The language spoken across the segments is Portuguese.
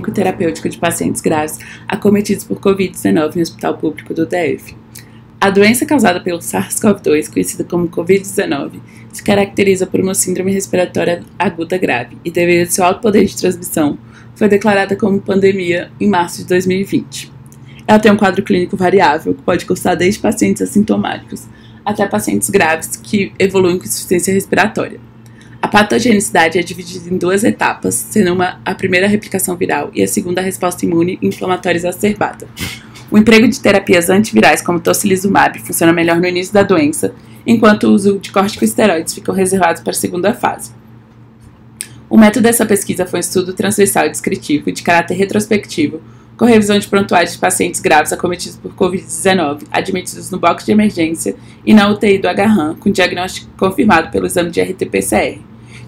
terapêutico de pacientes graves acometidos por Covid-19 no Hospital Público do DF. A doença causada pelo SARS-CoV-2, conhecida como Covid-19, se caracteriza por uma síndrome respiratória aguda grave e, devido ao seu alto poder de transmissão, foi declarada como pandemia em março de 2020. Ela tem um quadro clínico variável, que pode cursar desde pacientes assintomáticos até pacientes graves que evoluem com insuficiência respiratória. A patogenicidade é dividida em duas etapas, sendo a primeira a replicação viral e a segunda a resposta imune inflamatória exacerbada. O emprego de terapias antivirais como tocilizumab funciona melhor no início da doença, enquanto o uso de corticosteroides ficam reservados para a segunda fase. O método dessa pesquisa foi um estudo transversal e descritivo de caráter retrospectivo, com revisão de prontuários de pacientes graves acometidos por Covid-19, admitidos no bloco de emergência e na UTI do Agarram, com diagnóstico confirmado pelo exame de RT-PCR,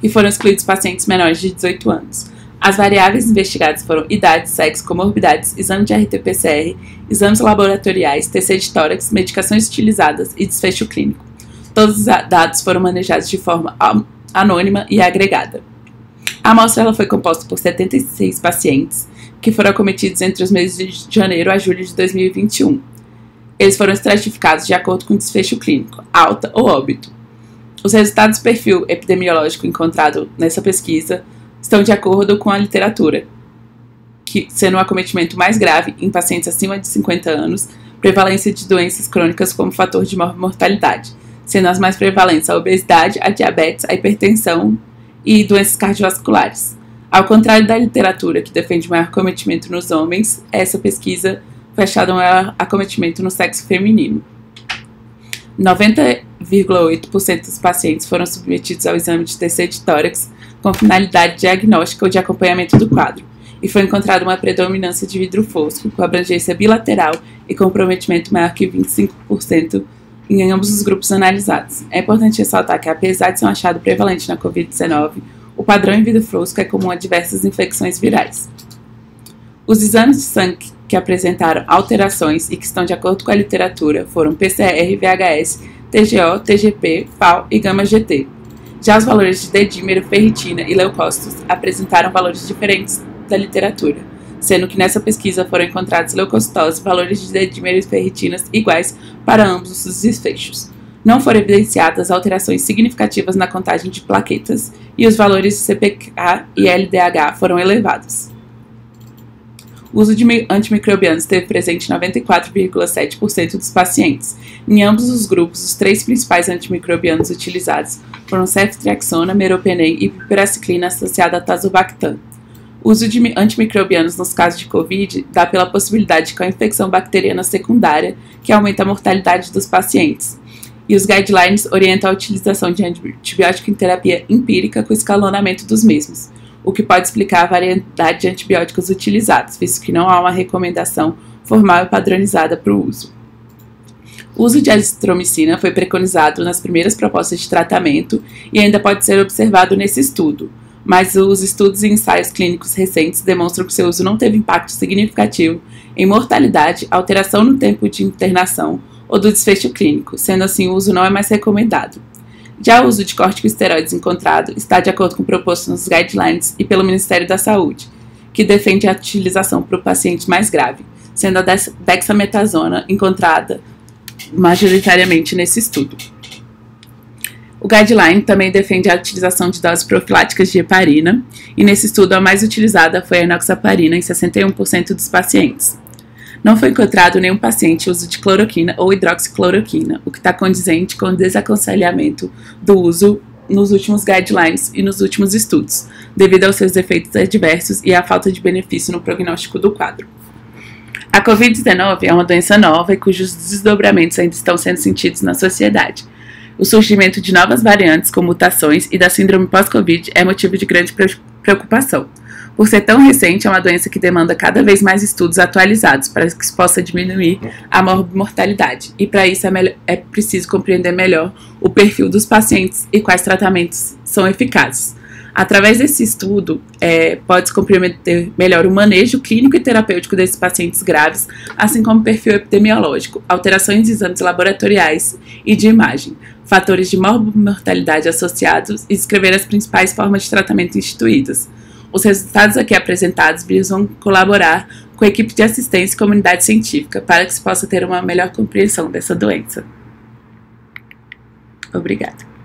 e foram excluídos pacientes menores de 18 anos. As variáveis investigadas foram idade, sexo, comorbidades, exame de RT-PCR, exames laboratoriais, TC de tórax, medicações utilizadas e desfecho clínico. Todos os dados foram manejados de forma anônima e agregada. A amostra ela foi composta por 76 pacientes, que foram acometidos entre os meses de janeiro a julho de 2021. Eles foram estratificados de acordo com o desfecho clínico, alta ou óbito. Os resultados do perfil epidemiológico encontrado nessa pesquisa estão de acordo com a literatura, que, sendo um acometimento mais grave em pacientes acima de 50 anos, prevalência de doenças crônicas como fator de mortalidade, sendo as mais prevalentes a obesidade, a diabetes, a hipertensão e doenças cardiovasculares. Ao contrário da literatura, que defende maior acometimento nos homens, essa pesquisa foi achada um maior acometimento no sexo feminino. 90,8% dos pacientes foram submetidos ao exame de TC de tórax com finalidade diagnóstica ou de acompanhamento do quadro, e foi encontrada uma predominância de vidro fosco, com abrangência bilateral e comprometimento maior que 25% em ambos os grupos analisados. É importante ressaltar que, apesar de ser um achado prevalente na Covid-19, o padrão em vidro fosco é comum a diversas infecções virais. Os exames de sangue que apresentaram alterações e que estão de acordo com a literatura foram PCR, VHS, TGO, TGP, FAO e gama-GT. Já os valores de dedímero, ferritina e leucócitos apresentaram valores diferentes da literatura, sendo que nessa pesquisa foram encontrados leucocitose, valores de dedímero e ferritinas iguais para ambos os desfechos. Não foram evidenciadas alterações significativas na contagem de plaquetas e os valores de CPK e LDH foram elevados. O uso de antimicrobianos esteve presente em 94,7% dos pacientes. Em ambos os grupos, os três principais antimicrobianos utilizados foram ceftriaxona, meropenem e piperaciclina associada a tazobactam. O uso de antimicrobianos nos casos de Covid dá pela possibilidade de co-infecção bacteriana secundária, que aumenta a mortalidade dos pacientes. E os guidelines orientam a utilização de antibiótico em terapia empírica com escalonamento dos mesmos, o que pode explicar a variedade de antibióticos utilizados, visto que não há uma recomendação formal e padronizada para o uso. O uso de azitromicina foi preconizado nas primeiras propostas de tratamento e ainda pode ser observado nesse estudo, mas os estudos e ensaios clínicos recentes demonstram que seu uso não teve impacto significativo em mortalidade, alteração no tempo de internação ou do desfecho clínico, sendo assim o uso não é mais recomendado. Já o uso de corticosteroides encontrado está de acordo com o proposto nos guidelines e pelo Ministério da Saúde, que defende a utilização para o paciente mais grave, sendo a dexametasona encontrada majoritariamente nesse estudo. O guideline também defende a utilização de doses profiláticas de heparina, e nesse estudo a mais utilizada foi a enoxaparina em 61% dos pacientes. Não foi encontrado nenhum paciente uso de cloroquina ou hidroxicloroquina, o que está condizente com o desaconselhamento do uso nos últimos guidelines e nos últimos estudos, devido aos seus efeitos adversos e à falta de benefício no prognóstico do quadro. A Covid-19 é uma doença nova e cujos desdobramentos ainda estão sendo sentidos na sociedade. O surgimento de novas variantes com mutações e da síndrome pós-Covid é motivo de grande preocupação. Por ser tão recente, é uma doença que demanda cada vez mais estudos atualizados para que se possa diminuir a mortalidade. E para isso é preciso compreender melhor o perfil dos pacientes e quais tratamentos são eficazes. Através desse estudo, pode-se compreender melhor o manejo clínico e terapêutico desses pacientes graves, assim como o perfil epidemiológico, alterações de exames laboratoriais e de imagem, fatores de mortalidade associados e descrever as principais formas de tratamento instituídas. Os resultados aqui apresentados visam colaborar com a equipe de assistência e comunidade científica para que se possa ter uma melhor compreensão dessa doença. Obrigada.